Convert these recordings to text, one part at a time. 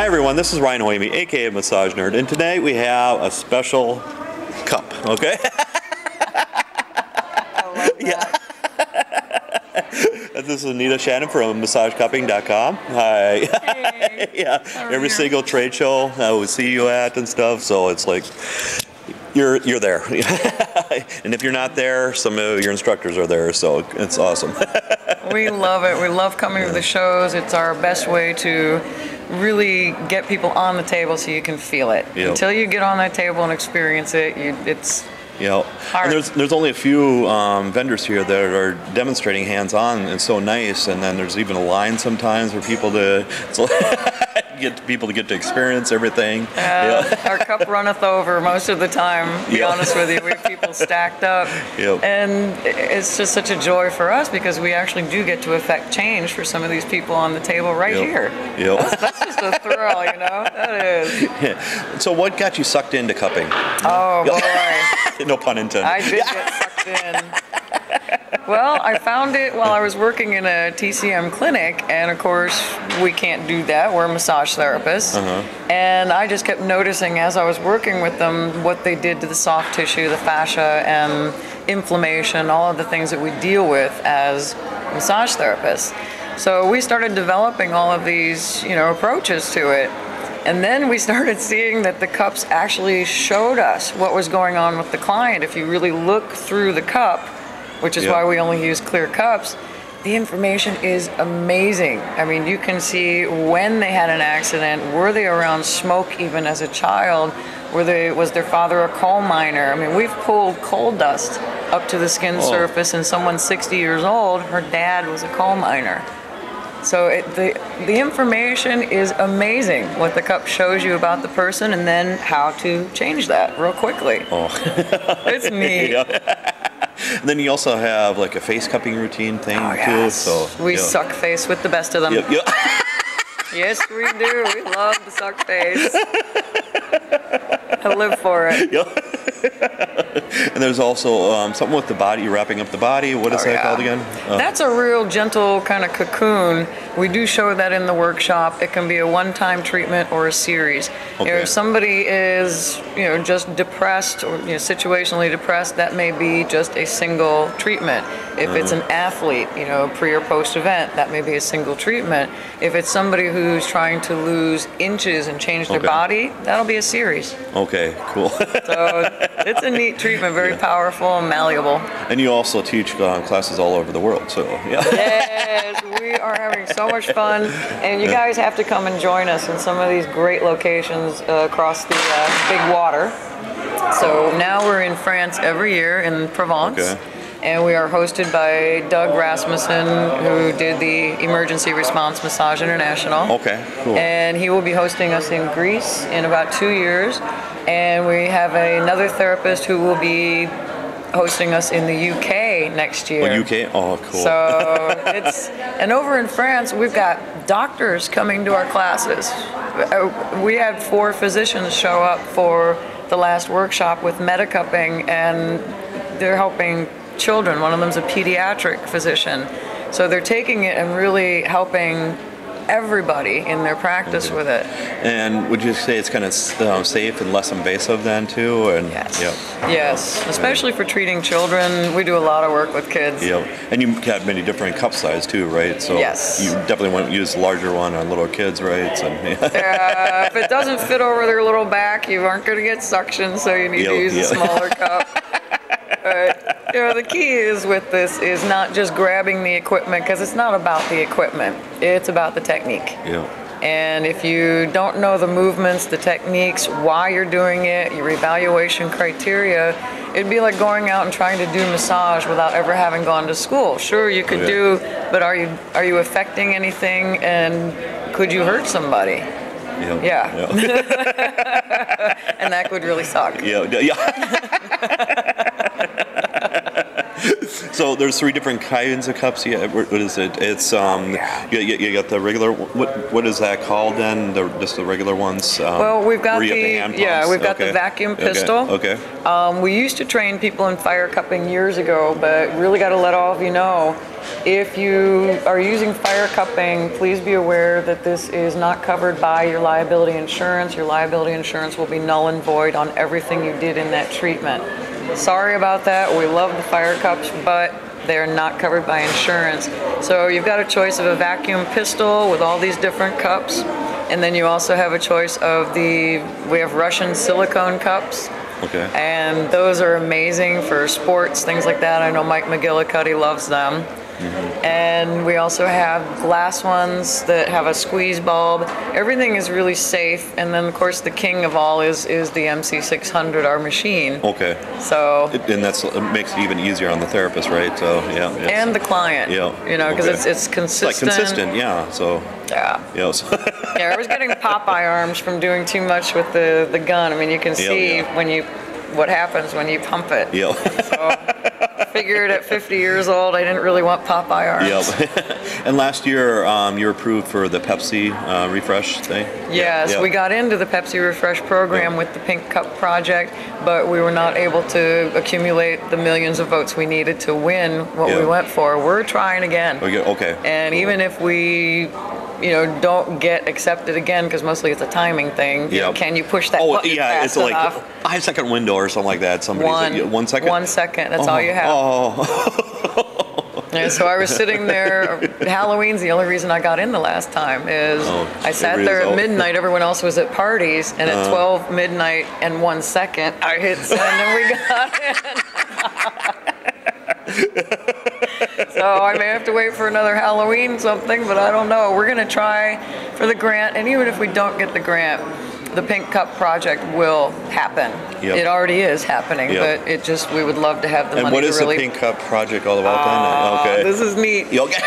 everyone, this is Ryan Hoyme, aka Massage Nerd, and today we have a special cup, okay? I love that. This is Anita Shannon from MassageCupping.com. Hi. Hey. Yeah, How are every you? single trade show we see you at and stuff, so it's like you're there. And if you're not there, some of your instructors are there, so it's awesome. We love it. We love coming to the shows. It's our best way to really get people on the table so you can feel it. Yep. Until you get on that table and experience it, it's Yeah, hard. and there's only a few vendors here that are demonstrating hands-on. It's so nice, and then there's even a line sometimes for people to get to experience everything. Our cup runneth over most of the time, to be Yeah. honest with you. We have people stacked up. Yep. And it's just such a joy for us because we actually do get to affect change for some of these people on the table right Yep. here. Yep. That's just a thrill, you know? That is. Yeah. So what got you sucked into cupping? Oh, boy. No pun intended. I did get sucked in. Well, I found it while I was working in a TCM clinic, and of course, we can't do that. We're massage therapists. And I just kept noticing as I was working with them what they did to the soft tissue, the fascia, and inflammation, all of the things that we deal with as massage therapists. So we started developing all of these, approaches to it. And then we started seeing that the cups actually showed us what was going on with the client. If you really look through the cup, which is Yep. why we only use clear cups, the information is amazing. I mean, you can see when they had an accident, were they around smoke even as a child, was their father a coal miner? I mean, we've pulled coal dust up to the skin surface, and someone 60 years old, her dad was a coal miner. So the information is amazing, what the cup shows you about the person, and then how to change that real quickly. Oh. It's neat. Yeah. And then you also have like a face cupping routine thing Oh, too. yes. So We yeah. suck face with the best of them. Yep. Yep. Yes, we do. We love the suck face. I live for it. And there's also something with the body, wrapping up the body. What is that called again? That's a real gentle kind of cocoon. We do show that in the workshop. It can be a one-time treatment or a series. Okay. If somebody is, just depressed or situationally depressed, that may be just a single treatment. If it's an athlete, pre or post event, that may be a single treatment. If it's somebody who's trying to lose inches and change their body, that'll be a series. Okay, cool. So it's a neat treatment, very powerful and malleable. And you also teach classes all over the world, so yeah. Yes, we are having so much fun, and you guys have to come and join us in some of these great locations across the big water. So now we're in France every year in Provence. Okay. And we are hosted by Doug Rasmussen, who did the Emergency Response Massage International. Okay, cool. And he will be hosting us in Greece in about 2 years. And we have another therapist who will be hosting us in the UK next year. Oh, UK? Oh, cool. So and over in France, we've got doctors coming to our classes. We had 4 physicians show up for the last workshop with Medicupping, and they're helping children. One of them's a pediatric physician. So they're taking it and really helping everybody in their practice with it. And would you say it's kind of safe and less invasive then too? And Yes. Yep. Yes, especially for treating children. We do a lot of work with kids. Yep. And you have many different cup size too, right? So Yes. you definitely want to use the larger one on little kids, right? So, If it doesn't fit over their little back, you aren't going to get suction, so you need to use a smaller cup. The key is with this is not just grabbing the equipment, because it's not about the equipment. It's about the technique. Yeah. And if you don't know the movements, the techniques, why you're doing it, your evaluation criteria, it'd be like going out and trying to do massage without ever having gone to school. Sure, you could do, but are you affecting anything, and could you hurt somebody? Yeah. And that could really suck. Yeah. So there's 3 different kinds of cups. Yeah, what is it? It's you got the regular. What is that called then? Just the regular ones. Well, we've got where you have the hand pumps? we've got the vacuum pistol. Okay. We used to train people in fire cupping years ago, but really got to let all of you know, if you are using fire cupping, please be aware that this is not covered by your liability insurance. Your liability insurance will be null and void on everything you did in that treatment. Sorry about that. We love the fire cups, but they're not covered by insurance. So you've got a choice of a vacuum pistol with all these different cups, and then you also have a choice of we have Russian silicone cups. Okay. And those are amazing for sports, things like that. I know Mike McGillicuddy loves them. Mm-hmm. And we also have glass ones that have a squeeze bulb. Everything is really safe. And then, of course, the king of all is the MC600, our machine. Okay. So. And it makes it even easier on the therapist, right? So yeah. And the client. Yeah. You know, because it's consistent. Like consistent, yeah. So. Yeah. Yeah. So yeah, I was getting Popeye arms from doing too much with the gun. I mean, you can see what happens when you pump it. Yeah. So, figured at 50 years old, I didn't really want Popeye arms. Yep. And last year, you were approved for the Pepsi refresh thing? Yes, we got into the Pepsi refresh program with the Pink Cup project, but we were not able to accumulate the millions of votes we needed to win what we went for. We're trying again. Okay. And even if we don't get accepted again, because mostly it's a timing thing. Yep. Can you push that button fast it's enough? like 5-second window or something like that. 1 second? 1 second, that's all you have. Yeah, so I was sitting there. Halloween's the only reason I got in the last time is I sat there at midnight. Everyone else was at parties, and at 12 midnight and 1 second, I hit send and we got in. So I may have to wait for another Halloween something, but I don't know. We're gonna try for the grant, and even if we don't get the grant, the Pink Cup project will happen. Yep. It already is happening, but we would love to have the money to really... And what is the Pink Cup project all about then? Okay. This is neat. Okay.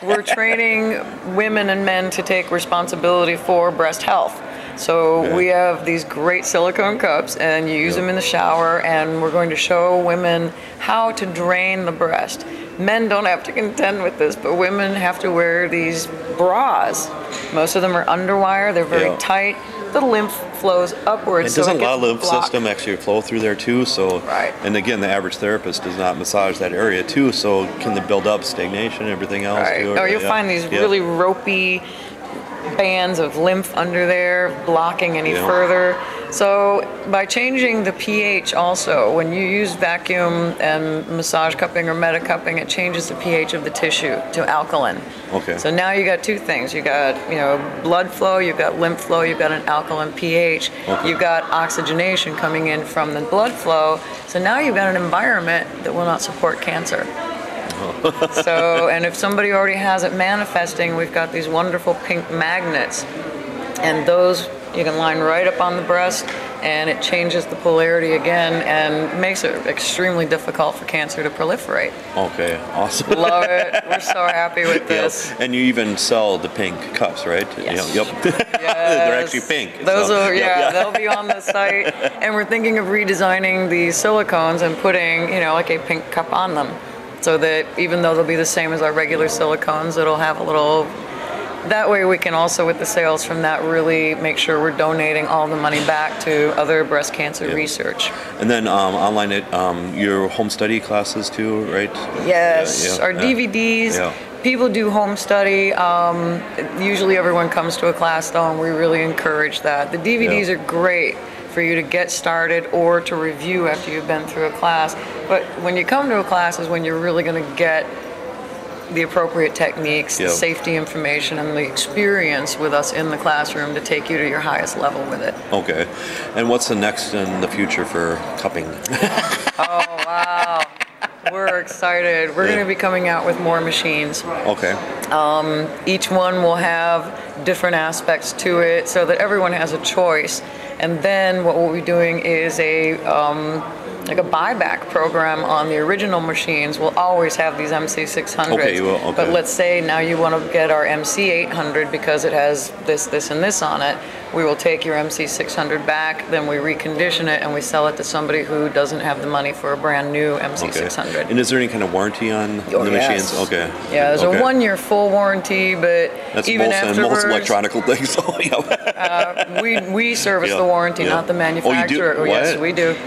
We're training women and men to take responsibility for breast health. So we have these great silicone cups, and you use them in the shower, and we're going to show women how to drain the breast. Men don't have to contend with this, but women have to wear these bras. Most of them are underwire. They're very tight. The lymph flows upwards. And doesn't a lot of lymph system actually flow through there too? So, and again, the average therapist does not massage that area too. So, can they build up stagnation and everything else? Too? Oh, you'll find these really ropey bands of lymph under there blocking any further. So by changing the pH also, when you use vacuum and massage cupping or meta cupping, it changes the pH of the tissue to alkaline. Okay. So now you got two things. You got blood flow, you've got lymph flow, you've got an alkaline pH, you've got oxygenation coming in from the blood flow. So now you've got an environment that will not support cancer. So, and if somebody already has it manifesting, we've got these wonderful pink magnets, and those you can line right up on the breast, and it changes the polarity again and makes it extremely difficult for cancer to proliferate. Okay, awesome. Love it. We're so happy with this. And you even sell the pink cups, right? Yes. Yep. They're actually pink. Those are, they'll be on the site. And we're thinking of redesigning the silicones and putting, like a pink cup on them, so that even though they'll be the same as our regular silicones, it'll have a little... That way we can also, with the sales from that, really make sure we're donating all the money back to other breast cancer research. And then online, your home study classes too, right? Yes, our DVDs. Yeah. People do home study. Usually everyone comes to a class though, and we really encourage that. The DVDs are great for you to get started or to review after you've been through a class. But when you come to a class is when you're really going to get the appropriate techniques, the safety information, and the experience with us in the classroom to take you to your highest level with it. Okay. And what's the next in the future for cupping? Oh, wow. We're excited. We're going to be coming out with more machines. Okay. Each one will have different aspects to it so that everyone has a choice. And then what we'll be doing is like a buyback program on the original machines. We'll always have these MC600s. Okay, you will, okay. But let's say now you want to get our MC800 because it has this, this, and this on it. We will take your MC600 back, then we recondition it, and we sell it to somebody who doesn't have the money for a brand new MC600. Okay. And is there any kind of warranty on the machines? Okay. Yeah, there's a 1-year full warranty, but that's even most afterwards, electronic things. So, yeah. we service the warranty, not the manufacturer. Oh, you do? What? Yes, we do.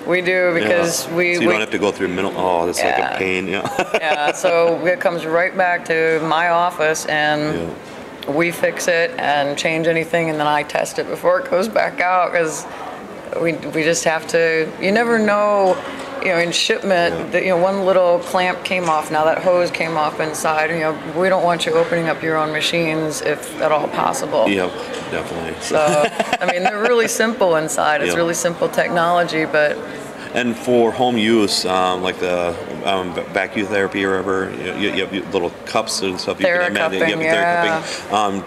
We do, because so you don't have to go through that's like a pain. Yeah, so it comes right back to my office, and we fix it and change anything, and then I test it before it goes back out, because we just have to. You never know, in shipment, that one little clamp came off. Now that hose came off inside. We don't want you opening up your own machines if at all possible. Yep, definitely. So I mean, they're really simple inside. It's really simple technology, but. And for home use, like the vacuum therapy or whatever, you have little cups and stuff. Theracupping,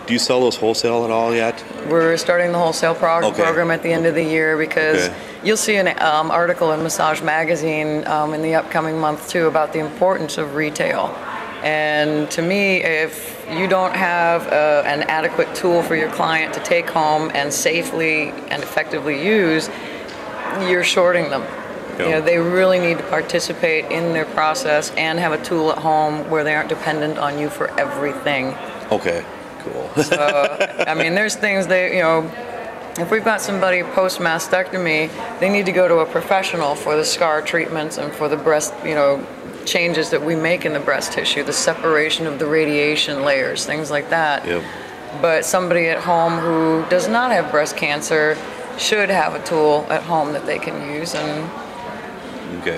do you sell those wholesale at all yet? We're starting the wholesale program at the end of the year, because you'll see an article in Massage Magazine in the upcoming month too about the importance of retail. And to me, if you don't have an adequate tool for your client to take home and safely and effectively use, you're shorting them. They really need to participate in their process and have a tool at home where they aren't dependent on you for everything. Okay, cool. So, I mean, there's things if we've got somebody post-mastectomy, they need to go to a professional for the scar treatments and for the breast, changes that we make in the breast tissue, the separation of the radiation layers, things like that. Yep. But somebody at home who does not have breast cancer should have a tool at home that they can use and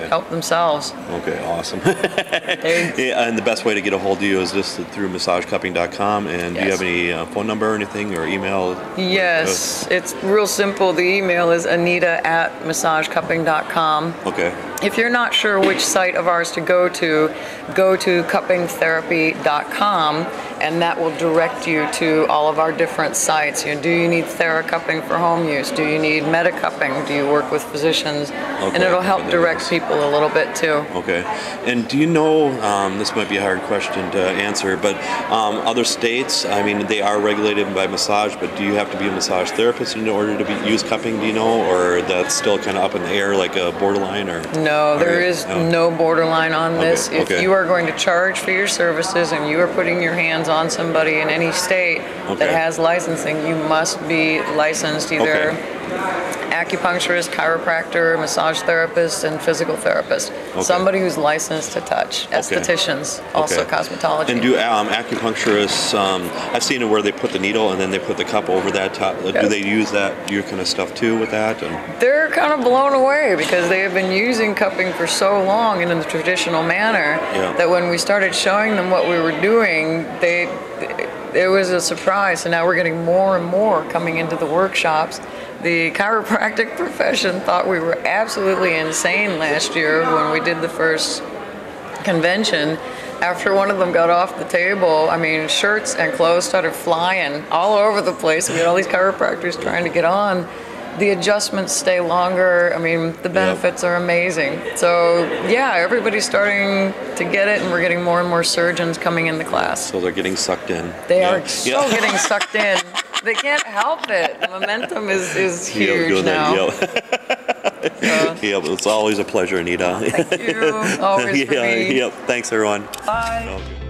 help themselves. Okay, awesome. And the best way to get a hold of you is just through massagecupping.com. And do you have any phone number or anything, or email? Yes, it's real simple. The email is anita@massagecupping.com. Okay. If you're not sure which site of ours to go to cuppingtherapy.com, and that will direct you to all of our different sites. Do you need Theracupping for home use? Do you need Medicupping? Do you work with physicians? And it'll help direct people a little bit too. Okay. And do you know, this might be a hard question to answer, but other states, I mean, they are regulated by massage, but do you have to be a massage therapist in order to use cupping, do you know? Or that's still kind of up in the air, like a borderline? Or No, there is no borderline on this. If you are going to charge for your services and you are putting your hands on somebody in any state that has licensing, you must be licensed either acupuncturist, chiropractor, massage therapist, and physical therapist. Somebody who's licensed to touch. Estheticians, also cosmetology. And do acupuncturists, I've seen it where they put the needle and then they put the cup over that top. Do they use your kind of stuff too with that? They're kind of blown away because they have been using cupping for so long and in the traditional manner that when we started showing them what we were doing, it was a surprise. So now we're getting more and more coming into the workshops. The chiropractic profession thought we were absolutely insane last year when we did the first convention. After one of them got off the table, I mean, shirts and clothes started flying all over the place. We had all these chiropractors trying to get on. The adjustments stay longer. I mean, the benefits are amazing. So, everybody's starting to get it, and we're getting more and more surgeons coming in the class. So they're getting sucked in. They are so getting sucked in. They can't help it. The momentum is huge now. It's always a pleasure, Anita. Thank you. Always for me. Thanks, everyone. Bye. Okay.